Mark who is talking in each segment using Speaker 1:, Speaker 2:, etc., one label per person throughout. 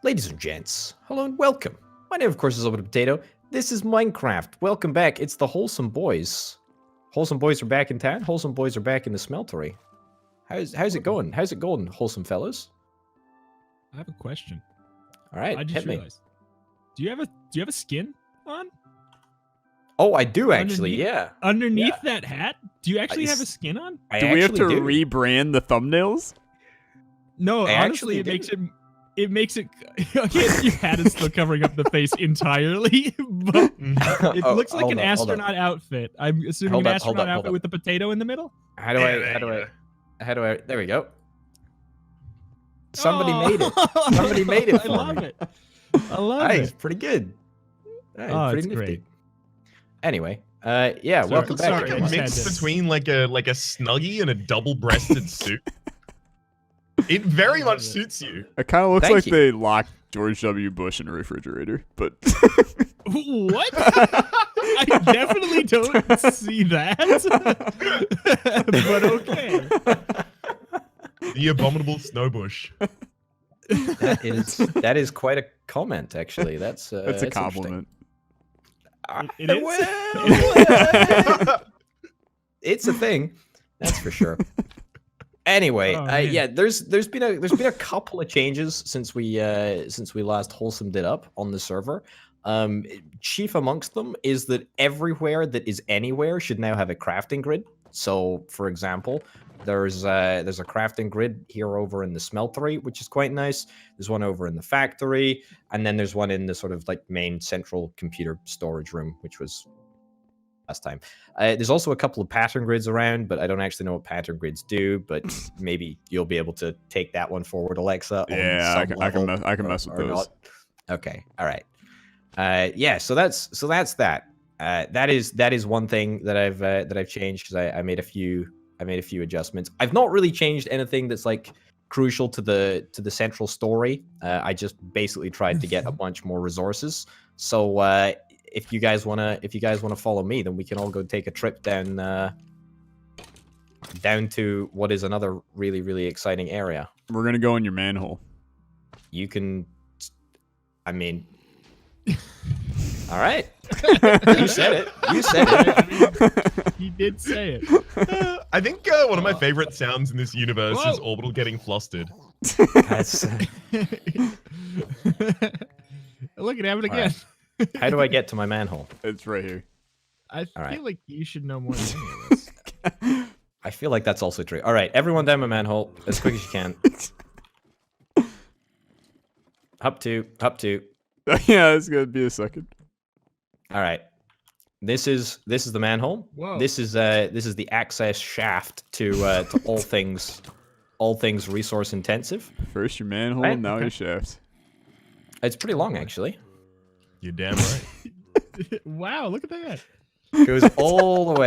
Speaker 1: Ladies and gents, hello and welcome. My name, of course, is Open Potato. This is Minecraft. Welcome back. It's the Wholesome Bois. Wholesome Bois are back in town. Wholesome Bois are back in the smeltery. How's it going? How's it going, wholesome fellas?
Speaker 2: I have a question.
Speaker 1: All right,
Speaker 2: I just realized. Do you have a skin on?
Speaker 1: Oh, I do actually. Yeah.
Speaker 2: Underneath that hat, do you actually have a skin on?
Speaker 3: Do we have to rebrand the thumbnails?
Speaker 2: No, honestly, it makes it. Your hat is still covering up the face entirely, but it looks like an astronaut outfit. I'm assuming an astronaut outfit with the potato in the middle.
Speaker 1: How do I? There we go. Somebody made it. Somebody made it for me.
Speaker 2: I love it. I love it.
Speaker 1: Pretty good.
Speaker 2: Oh, it's great.
Speaker 1: Anyway, yeah, welcome back.
Speaker 4: It's like a mix between like a Snuggie and a double-breasted suit. It very much suits you.
Speaker 3: It kind of looks like they locked George W. Bush in a refrigerator, but
Speaker 2: what? I definitely don't see that. But okay.
Speaker 4: The abominable Snowbush.
Speaker 1: That is quite a comment, actually. That's
Speaker 3: a compliment.
Speaker 2: It is.
Speaker 1: Well, it's a thing, that's for sure. Anyway, yeah, there's been a couple of changes since we last wholesomed it up on the server. Chief amongst them is that everywhere that is anywhere should now have a crafting grid. So, for example, there's a crafting grid here over in the smeltery, which is quite nice. There's one over in the factory, and then there's one in the sort of like main central computer storage room, which was last time. There's also a couple of pattern grids around, but I don't actually know what pattern grids do. But maybe you'll be able to take that one forward, Alexa.
Speaker 3: Yeah, I can mess with those.
Speaker 1: Not. Okay, all right. Yeah, so that's that. That is one thing that I've changed because I made a few adjustments. I've not really changed anything that's like crucial to the central story. I just basically tried to get a bunch more resources. So if you guys wanna follow me, then we can all go take a trip down to what is another really exciting area.
Speaker 3: We're gonna go in your manhole.
Speaker 1: You can. I mean. All right. You said it. You said it.
Speaker 2: I mean, he did say it.
Speaker 4: I think one of my favorite sounds in this universe is Orbital getting flustered.
Speaker 1: That's...
Speaker 2: Look, it happened again.
Speaker 1: Right. How do I get to my manhole?
Speaker 3: It's right here.
Speaker 2: I feel like you should know more than any of us.
Speaker 1: I feel like that's also true. All right, everyone down my manhole as quick as you can. Up two.
Speaker 3: Yeah, it's gonna be a second.
Speaker 1: All right, this is the manhole.
Speaker 2: Whoa.
Speaker 1: This is the access shaft to all things resource intensive.
Speaker 3: First your manhole,
Speaker 1: right?
Speaker 3: now your shaft.
Speaker 1: It's pretty long actually.
Speaker 4: You're damn right.
Speaker 2: Wow, look at that.
Speaker 1: It goes all the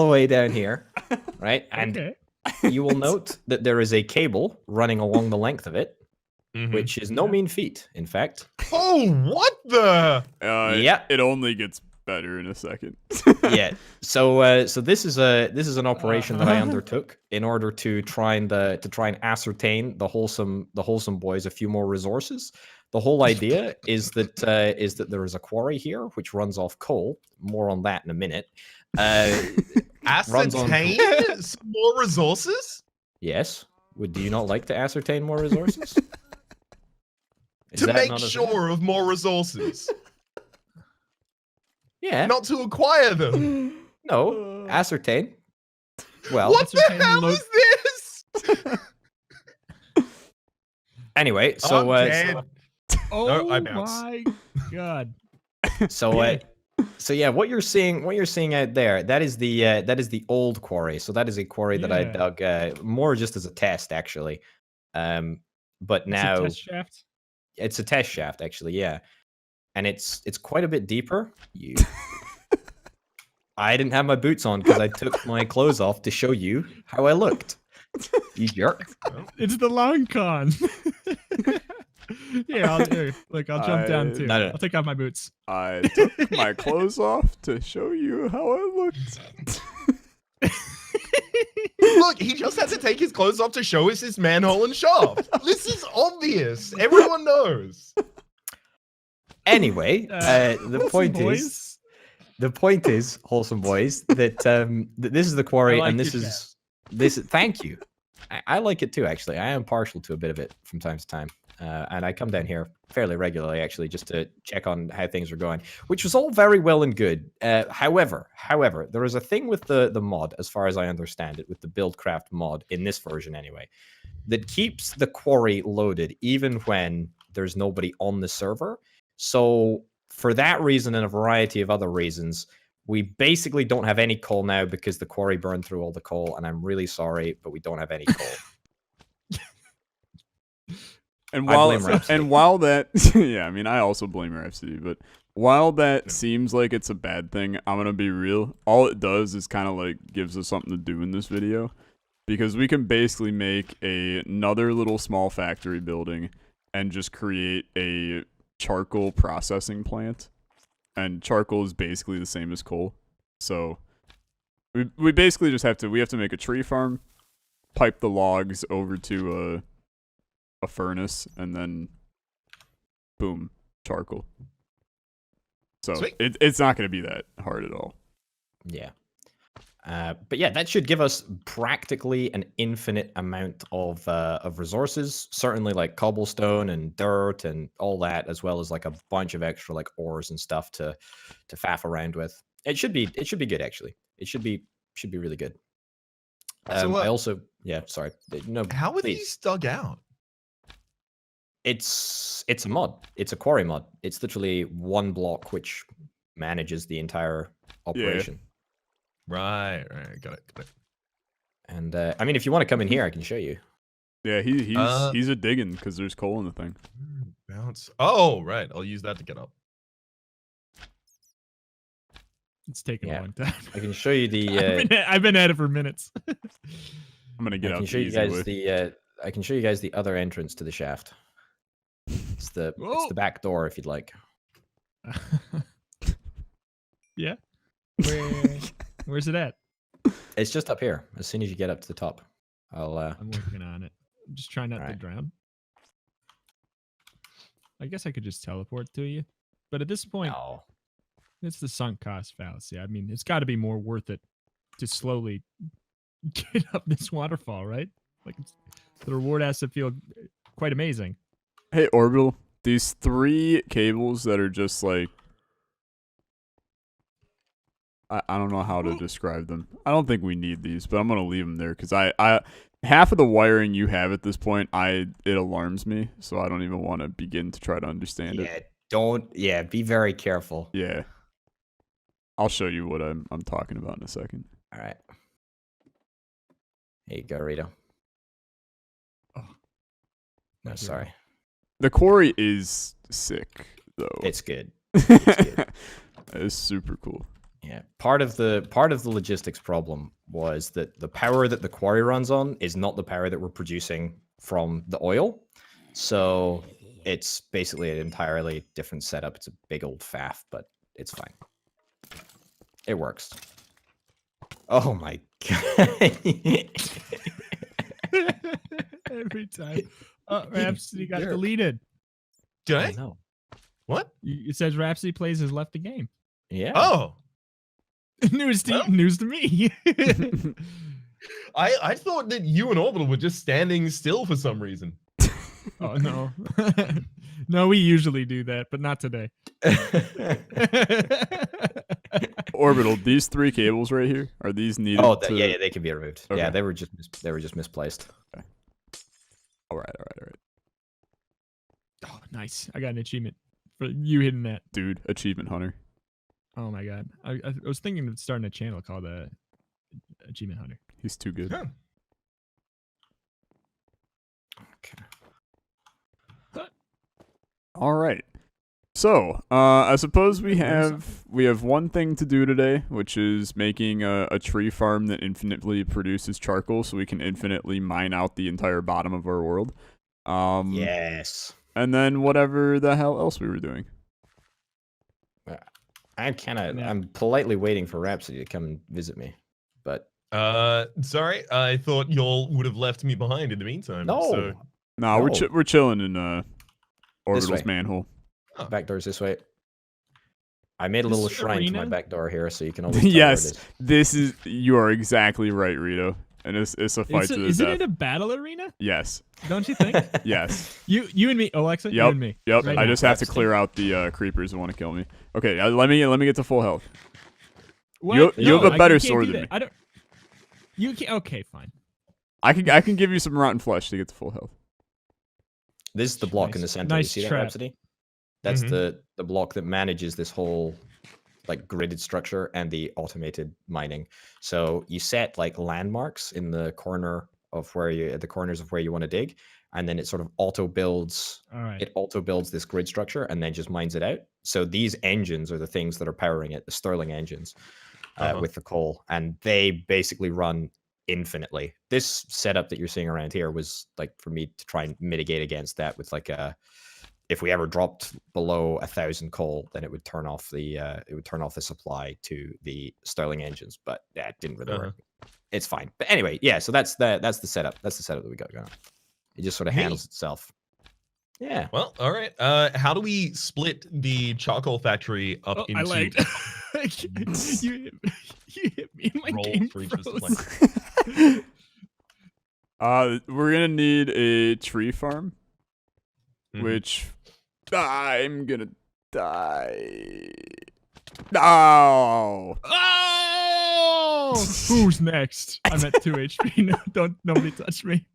Speaker 1: way down here, right? And you will note that there is a cable running along the length of it. Which is no mean feat, in fact.
Speaker 4: Oh, what the?
Speaker 1: Yeah.
Speaker 3: It only gets better in a second.
Speaker 1: Yeah. So this is an operation that I undertook in order to try and ascertain the wholesome boys a few more resources. The whole idea is that there is a quarry here which runs off coal. More on that in a minute.
Speaker 4: Ascertain some more resources?
Speaker 1: Yes. Do you not like to ascertain more resources?
Speaker 4: To make sure of more resources.
Speaker 1: Yeah.
Speaker 4: Not to acquire them.
Speaker 1: No. Ascertain. Well.
Speaker 4: What the hell is this?
Speaker 1: Anyway, so
Speaker 2: oh
Speaker 4: no, I bounce.
Speaker 2: My god.
Speaker 1: So yeah, what you're seeing out there, that is the old quarry. So that is a quarry that I dug more just as a test actually. But now
Speaker 2: it's a test shaft?
Speaker 1: It's a test shaft actually, yeah. And it's quite a bit deeper. I didn't have my boots on because I took my clothes off to show you how I looked. You jerk.
Speaker 2: It's the long con. I'll jump down too.
Speaker 1: No.
Speaker 2: I'll take off my boots.
Speaker 3: I took my clothes off to show you how I looked.
Speaker 4: Look, he just had to take his clothes off to show us his manhole and shaft. This is obvious. Everyone knows.
Speaker 1: Anyway, the point is, Wholesome Boys, that this is the quarry, and this is thank you. I like it too, actually. I am partial to a bit of it from time to time. And I come down here fairly regularly, actually, just to check on how things are going, which was all very well and good. However, there is a thing with the mod, as far as I understand it, with the Buildcraft mod, in this version anyway, that keeps the quarry loaded even when there's nobody on the server. So for that reason and a variety of other reasons, we basically don't have any coal now because the quarry burned through all the coal, and I'm really sorry, but we don't have any coal.
Speaker 3: And while that, yeah, I mean, I also blame Rhapsody, but while that seems like it's a bad thing, I'm gonna be real. All it does is kind of like gives us something to do in this video, because we can basically make another little small factory building and just create a charcoal processing plant. And charcoal is basically the same as coal. So we basically just have to make a tree farm, pipe the logs over to a furnace, and then boom, charcoal. So it's not going to be that hard at all.
Speaker 1: Yeah. But yeah, that should give us practically an infinite amount of resources. Certainly, like cobblestone and dirt and all that, as well as like a bunch of extra like ores and stuff to faff around with. It should be good, actually. It should be really good. I also sorry. No,
Speaker 4: how are these dug out?
Speaker 1: It's a mod. It's a quarry mod. It's literally one block which manages the entire operation.
Speaker 4: Yeah. Right. Got it.
Speaker 1: And I mean, if you want to come in here, I can show you.
Speaker 3: Yeah, he's a digging because there's coal in the thing.
Speaker 4: Bounce. Oh, right. I'll use that to get up.
Speaker 2: It's taking a long time.
Speaker 1: I can show you the.
Speaker 2: I've been at it for minutes.
Speaker 3: I'm gonna get out.
Speaker 1: I can show you guys the other entrance to the shaft. It's the back door if you'd like.
Speaker 2: Yeah. Where's it at?
Speaker 1: It's just up here. As soon as you get up to the top, I'm
Speaker 2: working on it. I'm just trying not to drown. I guess I could just teleport to you, but at this point, it's the sunk cost fallacy. I mean, it's got to be more worth it to slowly get up this waterfall, right? Like the reward has to feel quite amazing.
Speaker 3: Hey, Orbital, these 3 cables that are just like, I don't know how to describe them. I don't think we need these, but I'm going to leave them there because I half of the wiring you have at this point, it alarms me, so I don't even want to begin to try to understand it.
Speaker 1: Be very careful.
Speaker 3: Yeah. I'll show you what I'm talking about in a second.
Speaker 1: All right. Here you go, Rito.
Speaker 2: Oh.
Speaker 1: No, sorry.
Speaker 3: The quarry is sick, though.
Speaker 1: It's good. It's good.
Speaker 3: It's super cool.
Speaker 1: Yeah, part of the logistics problem was that the power that the quarry runs on is not the power that we're producing from the oil. So it's basically an entirely different setup. It's a big old faff, but it's fine. It works. Oh my god.
Speaker 2: Every time. Rhapsody got deleted.
Speaker 4: Did I?
Speaker 1: No.
Speaker 4: What?
Speaker 2: It says Rhapsody plays has left the game.
Speaker 1: Yeah.
Speaker 4: Oh.
Speaker 2: News to me.
Speaker 4: I thought that you and Orbital were just standing still for some reason.
Speaker 2: Oh no. No, we usually do that, but not today.
Speaker 3: Orbital, these 3 cables right here, are these needed?
Speaker 1: Oh, yeah, they can be removed.
Speaker 3: Okay.
Speaker 1: Yeah, they were just misplaced.
Speaker 3: Okay. All right.
Speaker 2: Oh, nice. I got an achievement for you hitting that.
Speaker 3: Dude, achievement hunter.
Speaker 2: Oh my god. I was thinking of starting a channel called Achievement Hunter.
Speaker 3: He's too good.
Speaker 4: Huh.
Speaker 1: Okay.
Speaker 3: All right. So, I suppose we have one thing to do today, which is making a tree farm that infinitely produces charcoal, so we can infinitely mine out the entire bottom of our world.
Speaker 1: Yes.
Speaker 3: And then whatever the hell else we were doing.
Speaker 1: I'm politely waiting for Rhapsody to come and visit me, but
Speaker 4: Sorry, I thought y'all would have left me behind in the meantime.
Speaker 1: No.
Speaker 4: So...
Speaker 3: Nah,
Speaker 1: No.
Speaker 3: we're chilling in Orbital's
Speaker 1: way.
Speaker 3: manhole.
Speaker 4: Oh.
Speaker 1: Back door's this way. I made a little shrine to my back door here, so you can always tell
Speaker 3: Yes,
Speaker 1: where it is.
Speaker 3: you are exactly right, Rito. And it's a fight to the death.
Speaker 2: Is it in a battle arena?
Speaker 3: Yes.
Speaker 2: Don't you think?
Speaker 3: Yes.
Speaker 2: You and me, Alexa.
Speaker 3: Yep.
Speaker 2: You and me.
Speaker 3: Yep.
Speaker 2: Right
Speaker 3: I
Speaker 2: now.
Speaker 3: just have to clear out the creepers who want to kill me. Okay, let me get to full health.
Speaker 2: What?
Speaker 3: You have a
Speaker 2: I
Speaker 3: better
Speaker 2: can't
Speaker 3: sword
Speaker 2: do
Speaker 3: than
Speaker 2: that.
Speaker 3: me.
Speaker 2: I don't. You can. Okay, fine.
Speaker 3: I can give you some rotten flesh to get to full health.
Speaker 1: This is the block in the center.
Speaker 2: Nice
Speaker 1: You see
Speaker 2: trap.
Speaker 1: that, Rhapsody? That's the block that manages this whole like gridded structure and the automated mining. So you set like landmarks in the corner of where you at the corners of where you want to dig, and then it sort of auto builds.
Speaker 2: All right.
Speaker 1: It auto builds this grid structure and then just mines it out. So these engines are the things that are powering it, the Stirling engines with the coal, and they basically run infinitely. This setup that you're seeing around here was like for me to try and mitigate against that with like a. If we ever dropped below 1,000 coal, then it would turn off the supply to the Stirling engines. But that didn't really work. It's fine. But anyway, yeah. So that's the setup. That's the setup that we got going on. It just sort of handles itself. Yeah.
Speaker 4: Well, all right. How do we split the charcoal factory up into?
Speaker 2: I lagged. you hit me in my
Speaker 4: Roll
Speaker 2: game
Speaker 4: for each
Speaker 2: froze.
Speaker 4: discipline.
Speaker 3: We're gonna need a tree farm, which I'm gonna die. No.
Speaker 2: Oh! Who's next? I'm at 2 HP. No, nobody touch me.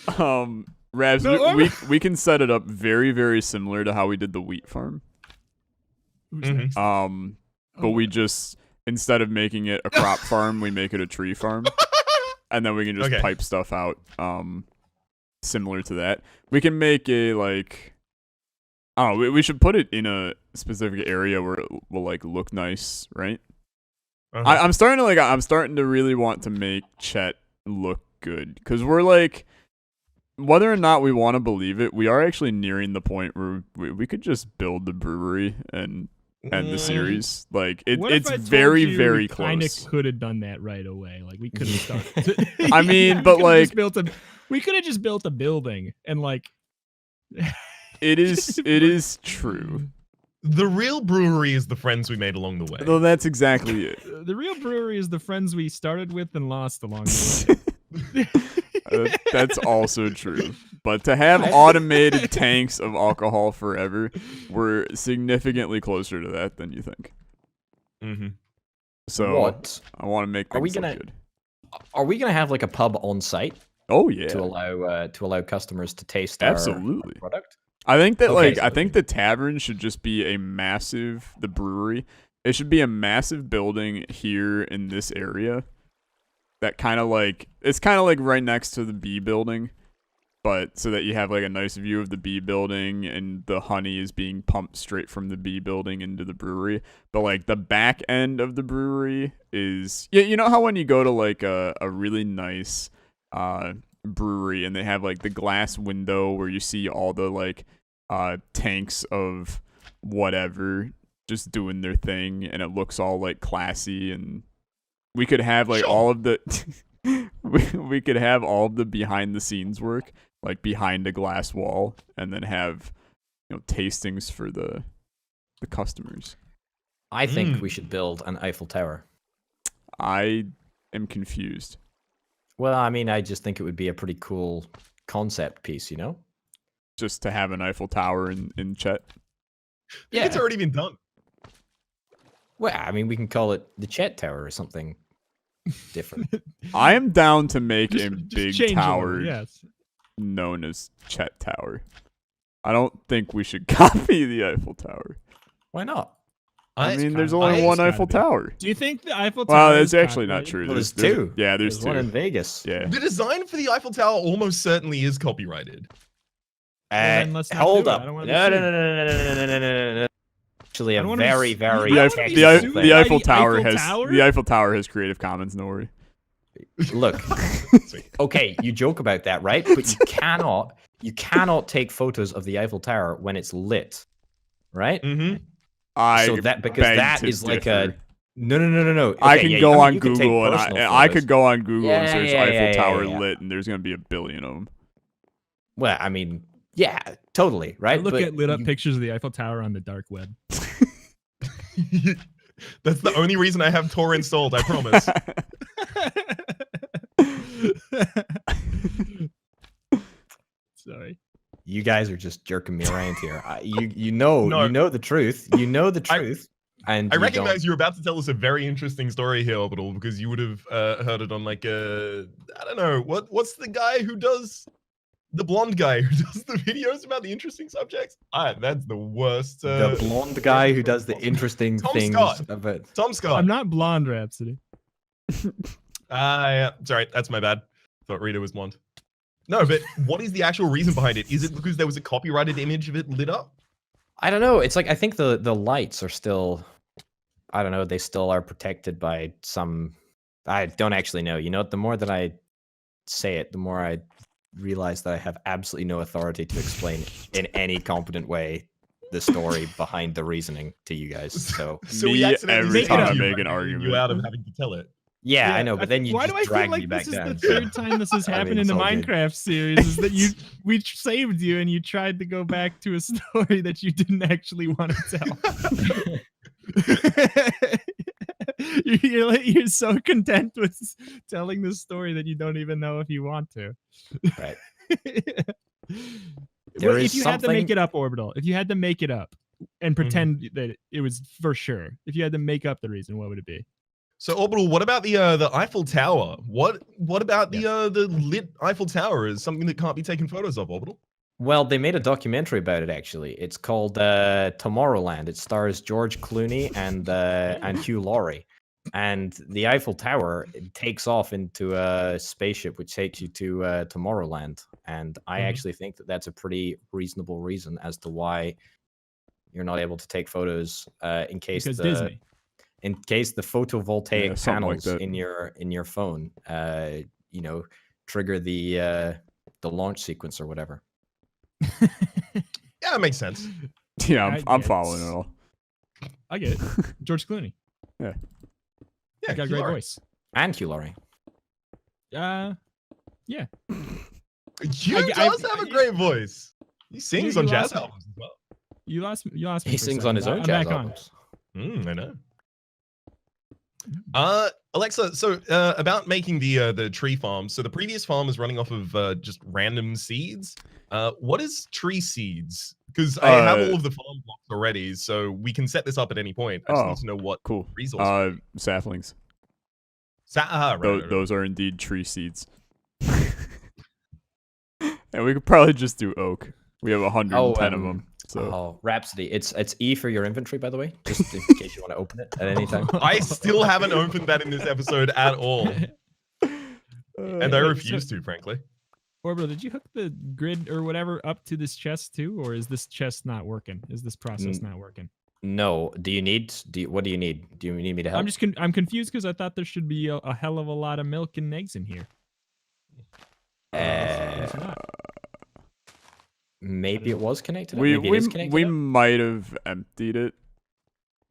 Speaker 3: Ravs,
Speaker 2: No,
Speaker 3: we can set it up very, very similar to how we did the wheat farm.
Speaker 2: Who's next?
Speaker 3: But we just, instead of making it a crop farm, we make it a tree farm. And then we can just pipe stuff out similar to that. We can make a, like, I don't know, we should put it in a specific area where it will, like, look nice, right? I'm starting to really want to make Chet look good. Because we're, like, whether or not we want to believe it, we are actually nearing the point where we could just build the brewery and the series. Like it's very, very close.
Speaker 2: Kind of could have done that right away. Like we could have started.
Speaker 3: I mean, but like
Speaker 2: we could have just built a building and like.
Speaker 3: it is true.
Speaker 4: The real brewery is the friends we made along the way.
Speaker 3: Well, that's exactly it.
Speaker 2: The real brewery is the friends we started with and lost along the way.
Speaker 3: That's also true. But to have automated tanks of alcohol forever, we're significantly closer to that than you think. So I want to make things look good.
Speaker 1: Are we gonna have like a pub on site?
Speaker 3: Oh yeah.
Speaker 1: To allow customers to taste
Speaker 3: absolutely
Speaker 1: our product.
Speaker 3: I think that I think the tavern should just be the brewery. It should be a massive building here in this area. That it's kind of like right next to the bee building, but so that you have like a nice view of the bee building and the honey is being pumped straight from the bee building into the brewery. But like the back end of the brewery is, you know how when you go to like a really nice brewery and they have like the glass window where you see all the like tanks of whatever just doing their thing and it looks all like classy, and we could have like all of the we could have all of the behind the scenes work like behind a glass wall and then have tastings for the customers.
Speaker 1: I think we should build an Eiffel Tower.
Speaker 3: I am confused.
Speaker 1: Well, I mean, I just think it would be a pretty cool concept piece,
Speaker 3: just to have an Eiffel Tower in Chet.
Speaker 4: Yeah, it's already been done.
Speaker 1: Well, I mean, we can call it the Chet Tower or something different.
Speaker 3: I am down to make a big tower
Speaker 2: yes.
Speaker 3: known as Chet Tower. I don't think we should copy the Eiffel Tower.
Speaker 1: Why not?
Speaker 3: I mean, there's only one Eiffel Tower.
Speaker 2: Do you think the Eiffel Tower?
Speaker 3: Well, that's actually not true.
Speaker 1: Well, there's two.
Speaker 3: Yeah, there's two.
Speaker 1: One in Vegas.
Speaker 3: Yeah.
Speaker 4: The design for the Eiffel Tower almost certainly is copyrighted.
Speaker 1: Hold up. No. Actually, a very, very
Speaker 3: the Eiffel Tower has Creative Commons. No worry.
Speaker 1: Look, okay, you joke about that, right? But you cannot take photos of the Eiffel Tower when it's lit, right?
Speaker 4: Mm-hmm.
Speaker 1: That is like a No.
Speaker 3: I
Speaker 1: Okay,
Speaker 3: can
Speaker 1: yeah,
Speaker 3: go
Speaker 1: I mean,
Speaker 3: on
Speaker 1: you can take
Speaker 3: Google and
Speaker 1: personal
Speaker 3: I
Speaker 1: photos.
Speaker 3: could go on Google and
Speaker 1: Yeah,
Speaker 3: search
Speaker 1: yeah,
Speaker 3: Eiffel
Speaker 1: yeah,
Speaker 3: Tower
Speaker 1: yeah.
Speaker 3: lit, and there's gonna be a billion of them.
Speaker 1: Well, I mean, yeah, totally, right?
Speaker 2: I look
Speaker 1: But
Speaker 2: at lit up pictures of the Eiffel Tower on the dark web.
Speaker 4: That's the only reason I have Tor installed, I promise.
Speaker 2: Sorry.
Speaker 1: You guys are just jerking me around here. You know the truth. You know the truth. And
Speaker 4: I recognize you're about to tell us a very interesting story here, Orbital, because you would have heard it on like I don't know, what's the guy who does the blonde guy who does the videos about the interesting subjects? That's the worst.
Speaker 1: The blonde guy who does the interesting things about
Speaker 4: Tom Scott.
Speaker 2: I'm not blonde, Rhapsody.
Speaker 4: Yeah, sorry, that's my bad. Thought Rita was blonde. No, but what is the actual reason behind it? Is it because there was a copyrighted image of it lit up?
Speaker 1: I don't know. It's like I think the lights are still, I don't know. They still are protected by some. I don't actually know. You know, the more that I say it, the more I realize that I have absolutely no authority to explain in any competent way the story behind the reasoning to you guys. So
Speaker 4: we accidentally
Speaker 3: every time I
Speaker 4: make
Speaker 3: make an argument,
Speaker 4: you out of having to tell it.
Speaker 1: yeah, I know. But then you
Speaker 2: why
Speaker 1: just
Speaker 2: do I
Speaker 1: drag
Speaker 2: feel like
Speaker 1: me back
Speaker 2: this is
Speaker 1: down.
Speaker 2: the third time this has
Speaker 1: I mean,
Speaker 2: happened in the
Speaker 1: it's all good.
Speaker 2: Minecraft series? Is that we saved you and you tried to go back to a story that you didn't actually want to tell. You're so content with telling this story that you don't even know if you want to.
Speaker 1: Right.
Speaker 2: Well, if you had to make it up, Orbital, if you had to make it up and pretend that it was for sure, if you had to make up the reason, what would it be?
Speaker 4: So Orbital, what about the Eiffel Tower? What about the lit Eiffel Tower is something that can't be taken photos of, Orbital?
Speaker 1: Well, they made a documentary about it actually. It's called Tomorrowland. It stars George Clooney and Hugh Laurie. And the Eiffel Tower takes off into a spaceship which takes you to Tomorrowland. And I actually think that that's a pretty reasonable reason as to why you're not able to take photos in case
Speaker 2: Disney.
Speaker 1: In case the photovoltaic panels
Speaker 3: like
Speaker 1: in your phone, trigger the launch sequence or whatever.
Speaker 4: Yeah, that makes sense.
Speaker 3: Yeah, I'm following it all.
Speaker 2: I get it. George Clooney.
Speaker 3: Yeah.
Speaker 2: He got a great voice.
Speaker 1: And Hugh Laurie.
Speaker 2: Yeah.
Speaker 4: Hugh does have a great voice. He sings on jazz albums as well.
Speaker 2: You lost me.
Speaker 1: He sings on his own jazz albums.
Speaker 4: I know. Alexa, so about making the tree farm. So the previous farm is running off of just random seeds. What is tree seeds? Because I have all of the farm blocks already, so we can set this up at any point. I just need to know what resource.
Speaker 3: Saplings.
Speaker 4: Right.
Speaker 3: Those are indeed tree seeds. And we could probably just do oak. We have 110 of them. So
Speaker 1: Rhapsody. It's E for your inventory, by the way, just in case you want to open it at any time.
Speaker 4: I still haven't opened that in this episode at all. And I refuse to, frankly.
Speaker 2: Orbital, did you hook the grid or whatever up to this chest too, or is this chest not working? Is this process not working?
Speaker 1: No. What do you need? Do you need me to help?
Speaker 2: I'm confused because I thought there should be a hell of a lot of milk and eggs in here.
Speaker 1: Maybe it was connected.
Speaker 3: We might have emptied it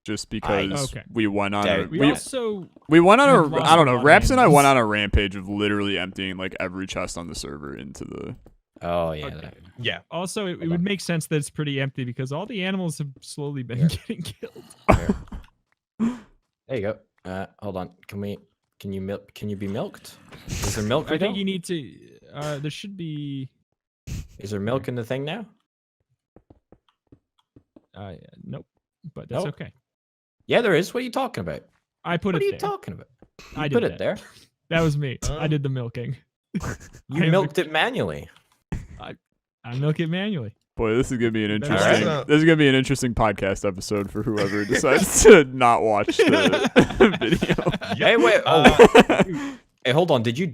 Speaker 3: just because we went on a I don't know. Raps and I went on a rampage of literally emptying like every chest on the server into the.
Speaker 1: Oh yeah.
Speaker 2: Okay.
Speaker 4: Yeah.
Speaker 2: Also, it would make sense that it's pretty empty because all the animals have slowly been getting killed.
Speaker 1: There you go. Hold on. Can you be milked? Is there milk?
Speaker 2: I think you need to. There should be.
Speaker 1: Is there milk in the thing now?
Speaker 2: Nope. But that's okay.
Speaker 1: Yeah, there is. What are you talking about?
Speaker 2: I put
Speaker 1: it
Speaker 2: there.
Speaker 1: What are you talking about?
Speaker 2: I
Speaker 1: put it there.
Speaker 2: That was me. I did the milking.
Speaker 1: You milked it manually.
Speaker 2: I milk it manually.
Speaker 3: Boy, this is gonna be an interesting. This is gonna be an interesting podcast episode for whoever decides to not watch the video.
Speaker 1: Hey, wait. Hey, hold on. Did you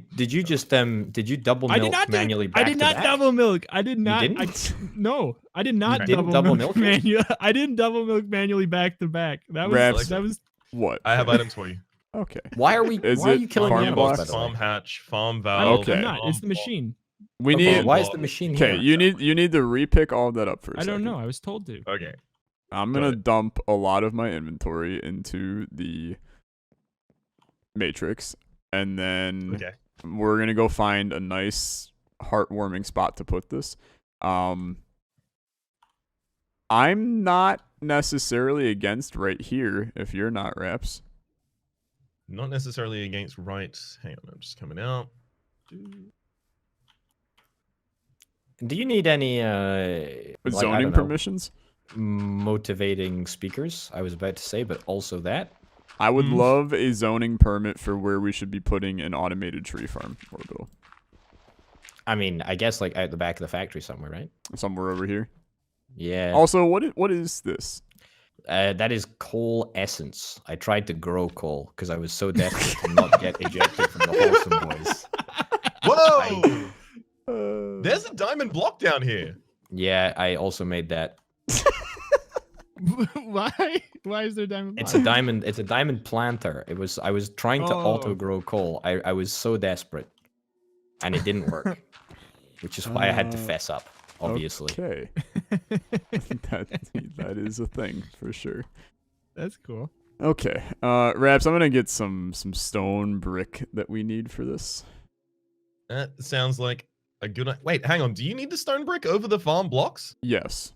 Speaker 1: just double milk manually back to back?
Speaker 2: I did not double milk. I did not.
Speaker 1: You didn't?
Speaker 2: No, I did not
Speaker 1: double milk
Speaker 2: manually. I didn't double milk manually back to back. That was
Speaker 3: what?
Speaker 4: I have items for you.
Speaker 3: Okay.
Speaker 1: Why are you killing animals?
Speaker 4: Farm hatch, farm valve.
Speaker 2: Okay. I'm not. It's the machine.
Speaker 3: We need.
Speaker 1: Why is the machine here?
Speaker 3: Okay, you need to repick all of that up for a second.
Speaker 2: I don't know. I was told to.
Speaker 4: Okay.
Speaker 3: I'm gonna dump a lot of my inventory into the matrix, and then we're gonna go find a nice, heartwarming spot to put this. I'm not necessarily against right here if you're not, Raps.
Speaker 4: Not necessarily against right. Hang on, I'm just coming out.
Speaker 1: Do you need any
Speaker 3: zoning permissions?
Speaker 1: Motivating speakers, I was about to say, but also that.
Speaker 3: I would love a zoning permit for where we should be putting an automated tree farm orbital.
Speaker 1: I mean, I guess like out the back of the factory somewhere, right?
Speaker 3: Somewhere over here.
Speaker 1: Yeah.
Speaker 3: Also, what is this?
Speaker 1: That is coal essence. I tried to grow coal because I was so desperate to not get ejected from the Wholesome Bois.
Speaker 4: Whoa! There's a diamond block down here.
Speaker 1: Yeah, I also made that.
Speaker 2: Why? Why is there diamond?
Speaker 1: It's a diamond. It's a diamond planter. I was trying to auto grow coal. I was so desperate, and it didn't work, which is why I had to fess up. Obviously.
Speaker 3: Okay. that is a thing for sure.
Speaker 2: That's cool.
Speaker 3: Okay. Raps, I'm gonna get some stone brick that we need for this.
Speaker 4: That sounds like a good. Wait, hang on. Do you need the stone brick over the farm blocks?
Speaker 3: Yes.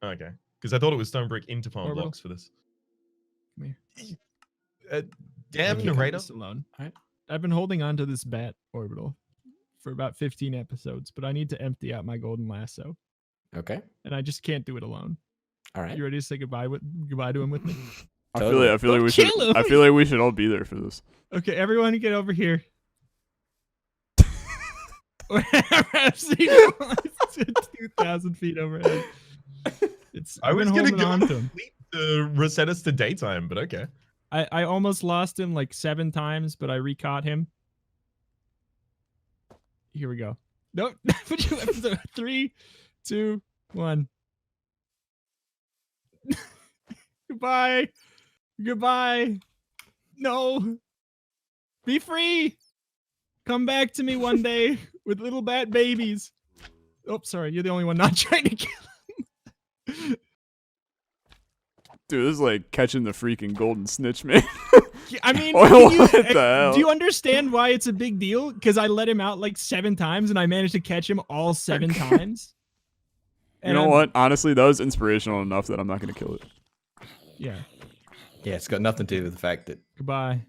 Speaker 4: Okay. Because I thought it was stone brick into farm blocks for this.
Speaker 2: Come
Speaker 4: here. Damn narrator.
Speaker 2: Alone. I've been holding on to this bat orbital for about 15 episodes, but I need to empty out my golden lasso.
Speaker 1: Okay.
Speaker 2: And I just can't do it alone.
Speaker 1: All right.
Speaker 2: You ready to say goodbye to him with me?
Speaker 3: I feel like we should. I feel like we should all be there for this.
Speaker 2: Okay, everyone get over here. 2,000 feet overhead.
Speaker 4: I was gonna go to reset us to daytime, but okay.
Speaker 2: I almost lost him like 7 times, but I recaught him. Here we go. Nope. 3, 2, 1. Goodbye. Goodbye. No. Be free. Come back to me one day with little bat babies. Oh, sorry. You're the only one not trying to kill him.
Speaker 3: Dude, this is like catching the freaking golden snitch, man.
Speaker 2: I mean,
Speaker 3: what the hell?
Speaker 2: Do you understand why it's a big deal? Because I let him out like 7 times and I managed to catch him all 7 times.
Speaker 3: You know what? Honestly, that was inspirational enough that I'm not going to kill it.
Speaker 2: Yeah.
Speaker 1: Yeah, it's got nothing to do with the fact that...
Speaker 2: Goodbye.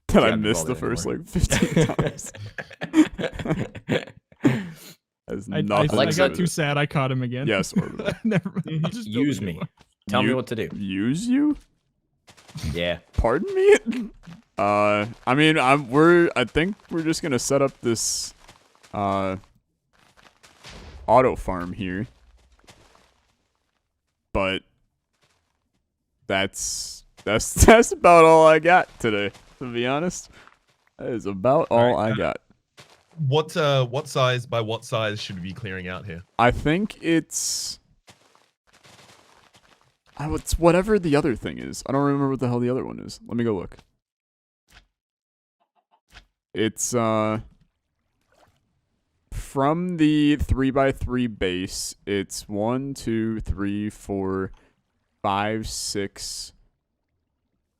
Speaker 3: That I missed the first like 15 times.
Speaker 2: I got too sad. I caught him again.
Speaker 3: Yes.
Speaker 2: Never mind.
Speaker 1: Just use me. Tell me what to do.
Speaker 3: Use you?
Speaker 1: Yeah.
Speaker 3: Pardon me? I mean, I think we're just gonna set up this auto farm here. But that's about all I got today, to be honest. That is about all I got.
Speaker 4: What size by what size should we be clearing out here?
Speaker 3: I think it's whatever the other thing is. I don't remember what the hell the other one is. Let me go look. It's from the 3x3 base, it's 1, 2, 3, 4, 5, 6,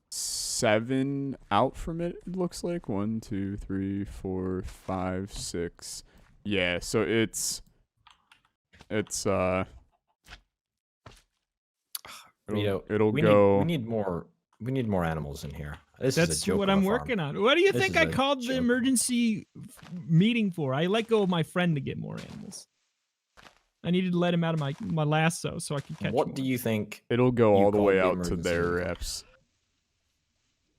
Speaker 3: 7 out from it, it looks like. 1, 2, 3, 4, 5, 6. Yeah, so it's it'll go.
Speaker 1: We need more animals in here. That's
Speaker 2: is a joke what I'm working on. What do you think I called the emergency meeting for? I let go of my friend to get more animals. I needed to let him out of my lasso so I could catch him.
Speaker 1: What do you think?
Speaker 3: It'll go all the way out to their reps.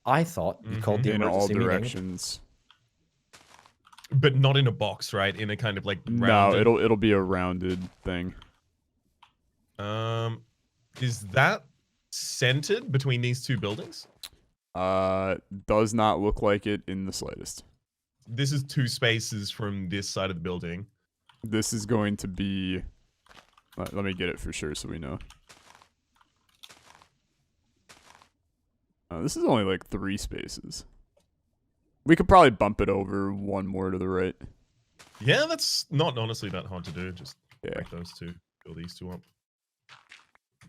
Speaker 1: I thought you called the emergency
Speaker 3: in all directions.
Speaker 4: But not in a box, right? In a kind of like
Speaker 3: rounded... No, it'll be a rounded thing.
Speaker 4: Is that centered between these 2 buildings?
Speaker 3: Does not look like it in the slightest.
Speaker 4: This is 2 spaces from this side of the building.
Speaker 3: This is going to be... let me get it for sure so we know. This is only like 3 spaces. We could probably bump it over 1 more to the right.
Speaker 4: Yeah, that's not honestly that hard to do. Just break those 2. Fill these 2 up.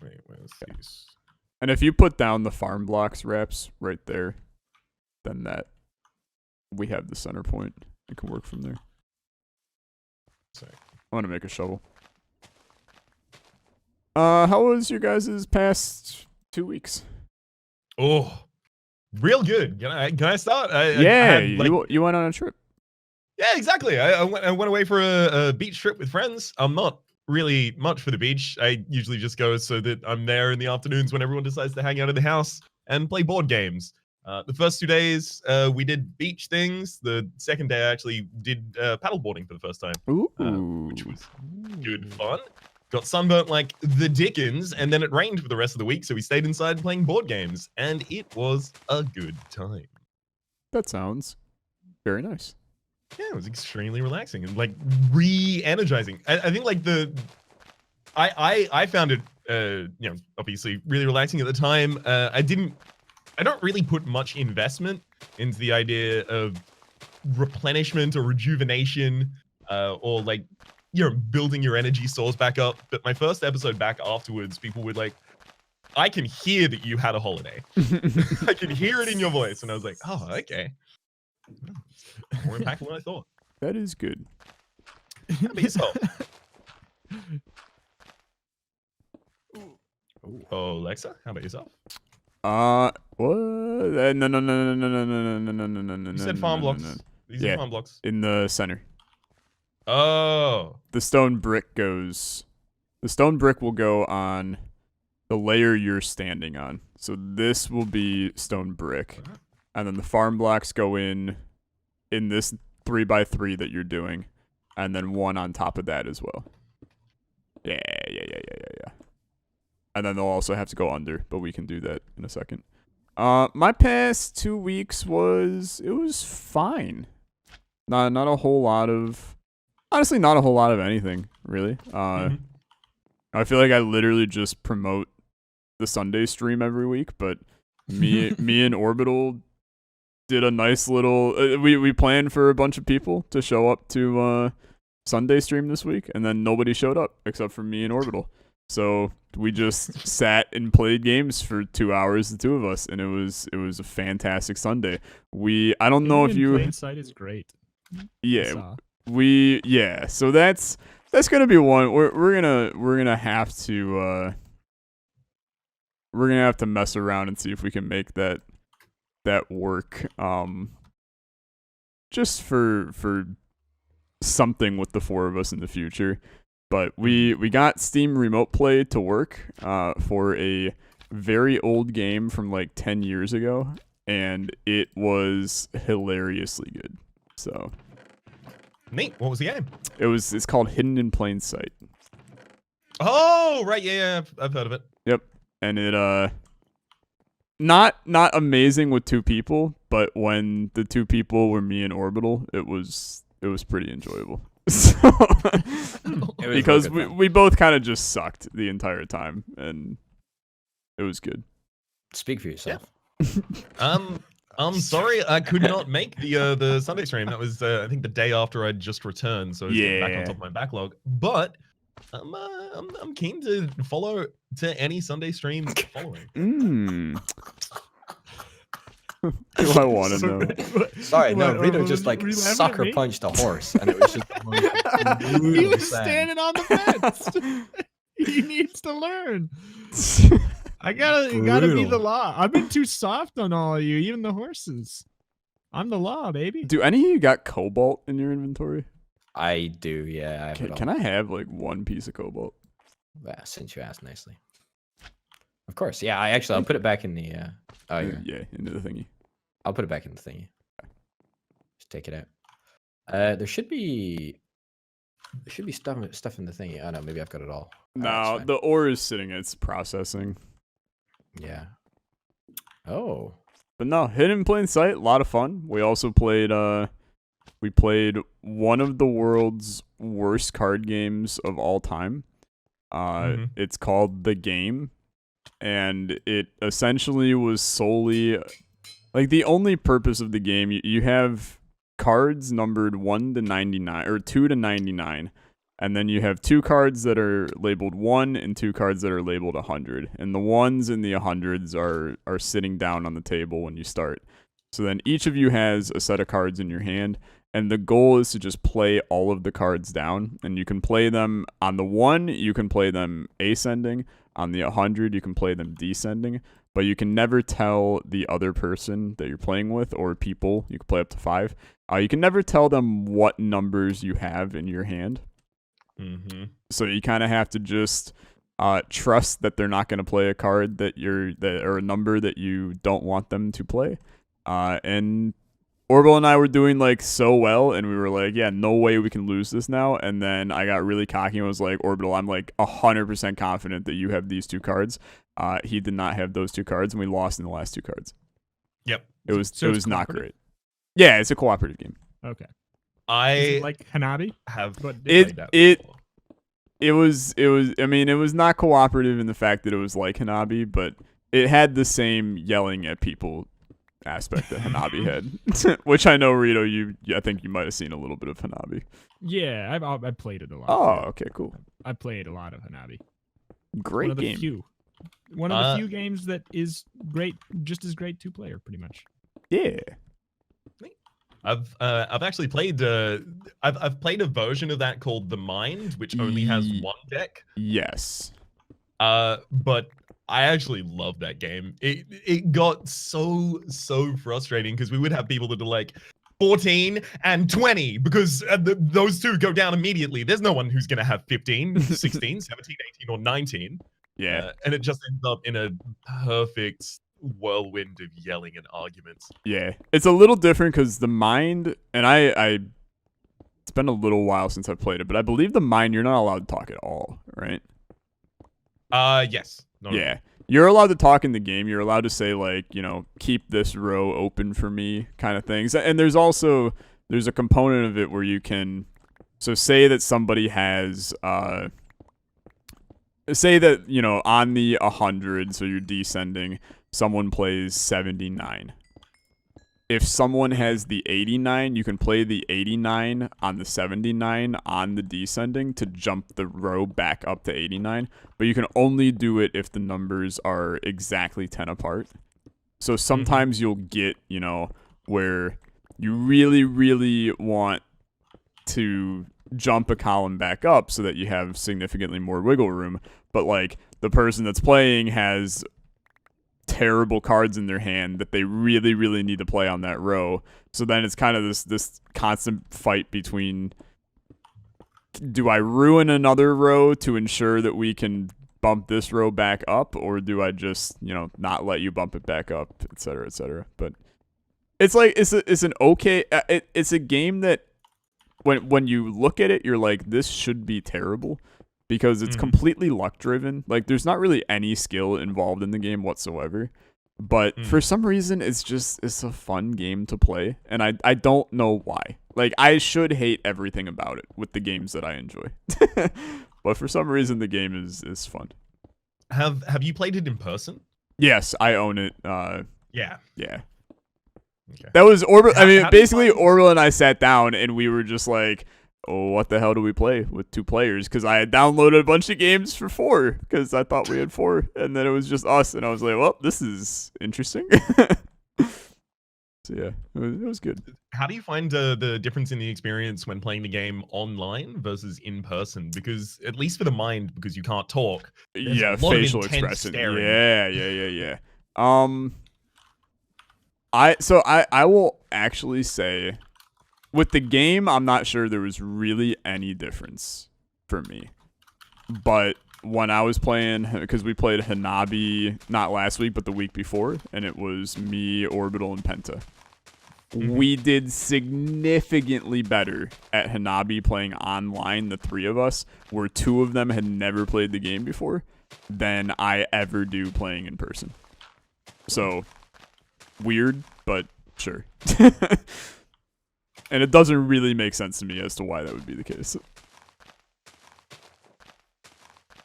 Speaker 4: Wait, where's these?
Speaker 3: And if you put down the farm blocks reps right there, then that we have the center point. It can work from there.
Speaker 4: Sorry.
Speaker 3: I want to make a shovel. How was your guys' past 2 weeks?
Speaker 4: Oh, real good. Can I start?
Speaker 3: You went on a trip.
Speaker 4: Yeah, exactly. I went away for a beach trip with friends. I'm not really much for the beach. I usually just go so that I'm there in the afternoons when everyone decides to hang out at the house and play board games. The first 2 days, we did beach things. The second day, I actually did paddleboarding for the first time, which was good fun. Got sunburnt like the dickens, and then it rained for the rest of the week, so we stayed inside playing board games, and it was a good time.
Speaker 3: That sounds very nice.
Speaker 4: Yeah, it was extremely relaxing and like re-energizing. I think like I found it obviously really relaxing at the time. I don't really put much investment into the idea of replenishment or rejuvenation or like building your energy stores back up. But my first episode back afterwards, people were like, I can hear that you had a holiday. I can hear it in your voice. And I was like, oh, okay. More impactful than I thought.
Speaker 3: That is good.
Speaker 4: How about yourself? Oh, Alexa, how about yourself?
Speaker 3: What? No.
Speaker 4: You said farm blocks. These are farm blocks.
Speaker 3: In the center.
Speaker 4: Oh.
Speaker 3: The stone brick will go on the layer you're standing on. So this will be stone brick. And then the farm blocks go in this 3x3 that you're doing. And then one on top of that as well. Yeah. And then they'll also have to go under, but we can do that in a second. My past 2 weeks was fine. Not a whole lot of anything, really. I feel like I literally just promote the Sunday stream every week, but me and Orbital did a nice little we planned for a bunch of people to show up to Sunday stream this week, and then nobody showed up except for me and Orbital. So we just sat and played games for 2 hours, the two of us, and it was a fantastic Sunday. I don't know if you
Speaker 2: site is great.
Speaker 3: Yeah. So that's gonna be one. We're gonna have to mess around and see if we can make that work. Just for something with the four of us in the future. But we got Steam Remote Play to work for a very old game from like 10 years ago, and it was hilariously good. So
Speaker 4: neat. What was the game?
Speaker 3: It's called Hidden in Plain Sight.
Speaker 4: Oh, right. Yeah, I've heard of it.
Speaker 3: Yep. And it not amazing with two people, but when the two people were me and Orbital, it was pretty enjoyable. So, because we both kind of just sucked the entire time, and it was good.
Speaker 1: Speak for yourself.
Speaker 4: Yeah. I'm sorry I could not make the Sunday stream. That was I think the day after I'd just returned, so I was back on top of my backlog. But I'm keen to follow to any Sunday stream following.
Speaker 3: Do I want to know?
Speaker 1: Sorry, no, Rito just like sucker punched a horse, and it was just
Speaker 2: he was standing on the fence. He needs to learn. I gotta be the law. I've been too soft on all of you, even the horses. I'm the law, baby.
Speaker 3: Do any of you got cobalt in your inventory?
Speaker 1: I do, yeah.
Speaker 3: Can I have like one piece of cobalt?
Speaker 1: Yeah, since you asked nicely. Of course, yeah. I'll put it back in the.
Speaker 3: Into the thingy.
Speaker 1: I'll put it back in the thingy. Just take it out. There should be stuff in the thingy. Oh no, maybe I've got it all.
Speaker 3: No, the ore is sitting. It's processing.
Speaker 1: Yeah. Oh.
Speaker 3: But no, Hidden in Plain Sight, a lot of fun. We also played one of the world's worst card games of all time. It's called The Game, and it essentially was solely like the only purpose of the game. You have cards numbered 1 to 99 or 2 to 99. And then you have 2 cards that are labeled 1 and 2 cards that are labeled 100. And the 1s and the 100s are sitting down on the table when you start. So then each of you has a set of cards in your hand, and the goal is to just play all of the cards down. And you can play them on the 1, you can play them ascending. On the 100, you can play them descending. But you can never tell the other person that you're playing with, or people, you can play up to 5. You can never tell them what numbers you have in your hand.
Speaker 4: Mm-hmm.
Speaker 3: So you kind of have to just trust that they're not going to play a card or a number that you don't want them to play. And Orbital and I were doing like so well, and we were like, yeah, no way we can lose this now. And then I got really cocky and was like, Orbital, I'm like 100% confident that you have these 2 cards. He did not have those 2 cards, and we lost in the last 2 cards.
Speaker 4: Yep.
Speaker 3: It was not great. Yeah, it's a cooperative game.
Speaker 2: Okay.
Speaker 4: I
Speaker 2: like Hanabi.
Speaker 3: It was I mean, it was not cooperative in the fact that it was like Hanabi, but it had the same yelling at people aspect that Hanabi had, which I know, Rito, I think you might have seen a little bit of Hanabi.
Speaker 2: Yeah, I've played it a lot.
Speaker 3: Oh, okay, cool.
Speaker 2: I played a lot of Hanabi.
Speaker 3: Great game.
Speaker 2: One of the few games that is great, just as great 2-player, pretty much.
Speaker 3: Yeah.
Speaker 4: I've actually played I've played a version of that called The Mind, which only has 1 deck.
Speaker 3: Yes.
Speaker 4: But I actually love that game. It got so frustrating because we would have people that are like 14 and 20 because those 2 go down immediately. There's no one who's gonna have 15, 16, 17, 18, or 19.
Speaker 3: Yeah.
Speaker 4: And it just ends up in a perfect whirlwind of yelling and arguments.
Speaker 3: Yeah, it's a little different because The Mind, and I it's been a little while since I played it, but I believe The Mind, you're not allowed to talk at all, right?
Speaker 4: Yes.
Speaker 3: Yeah, you're allowed to talk in the game. You're allowed to say like, keep this row open for me, kind of things. And there's a component of it where you can, so say that somebody has say that on the 100, so you're descending, someone plays 79. If someone has the 89, you can play the 89 on the 79 on the descending to jump the row back up to 89. But you can only do it if the numbers are exactly 10 apart. So sometimes you'll get, where you really, really want to jump a column back up so that you have significantly more wiggle room. But like the person that's playing has terrible cards in their hand that they really, really need to play on that row. So then it's kind of this constant fight between, do I ruin another row to ensure that we can bump this row back up, or do I just, not let you bump it back up, et cetera, et cetera. But it's like, it's an okay, it's a game that when you look at it, you're like, this should be terrible. Because it's completely luck driven. Like there's not really any skill involved in the game whatsoever. But for some reason it's a fun game to play. And I don't know why. Like I should hate everything about it with the games that I enjoy. But for some reason the game is fun.
Speaker 4: Have you played it in person?
Speaker 3: Yes, I own it.
Speaker 4: Yeah.
Speaker 3: Okay. That was Orbital. I mean, basically Orbital and I sat down and we were just like, oh, what the hell do we play with 2 players? Because I had downloaded a bunch of games for 4 because I thought we had 4, and then it was just us, and I was like, well, this is interesting. So yeah, it was good.
Speaker 4: How do you find the difference in the experience when playing the game online versus in person? Because at least for The Mind, because you can't talk.
Speaker 3: Yeah, facial expression.
Speaker 4: Staring.
Speaker 3: Yeah. I will actually say, with the game, I'm not sure there was really any difference for me. But when I was playing, because we played Hanabi not last week, but the week before, and it was me, Orbital, and Penta. We did significantly better at Hanabi playing online, the 3 of us, where 2 of them had never played the game before, than I ever do playing in person. So, weird, but sure. And it doesn't really make sense to me as to why that would be the case.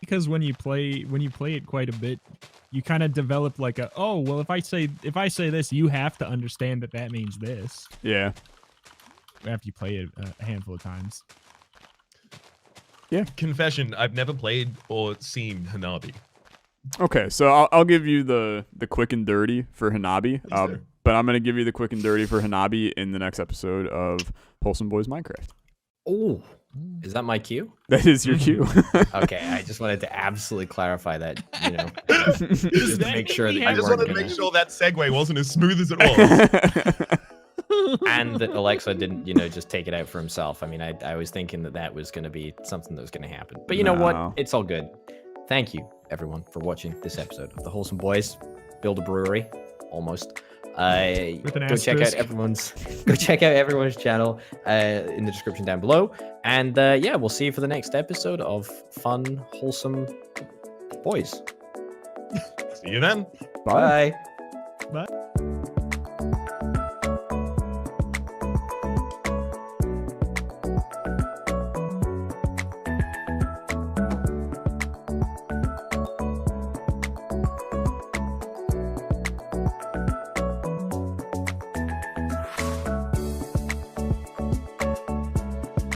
Speaker 2: Because when you play it quite a bit, you kind of develop like if I say this, you have to understand that means this.
Speaker 3: Yeah.
Speaker 2: After you play it a handful of times.
Speaker 3: Yeah.
Speaker 4: Confession: I've never played or seen Hanabi.
Speaker 3: Okay, so I'll give you the quick and dirty for Hanabi. But I'm gonna give you the quick and dirty for Hanabi in the next episode of Wholesome Bois Minecraft.
Speaker 1: Oh, is that my cue?
Speaker 3: That is your cue.
Speaker 1: Okay, I just wanted to absolutely clarify that. You know, just to make sure that
Speaker 4: I just wanted to make sure that segue wasn't as smooth as it was.
Speaker 1: And that Alexa didn't, you know, just take it out for himself. I mean, I was thinking that was going to be something that was going to happen. But you know what? It's all good. Thank you, everyone, for watching this episode of the Wholesome Bois. Build a brewery, almost. Go check out everyone's channel in the description down below. And yeah, we'll see you for the next episode of Fun Wholesome Bois.
Speaker 4: See you then.
Speaker 3: Bye.
Speaker 2: Bye.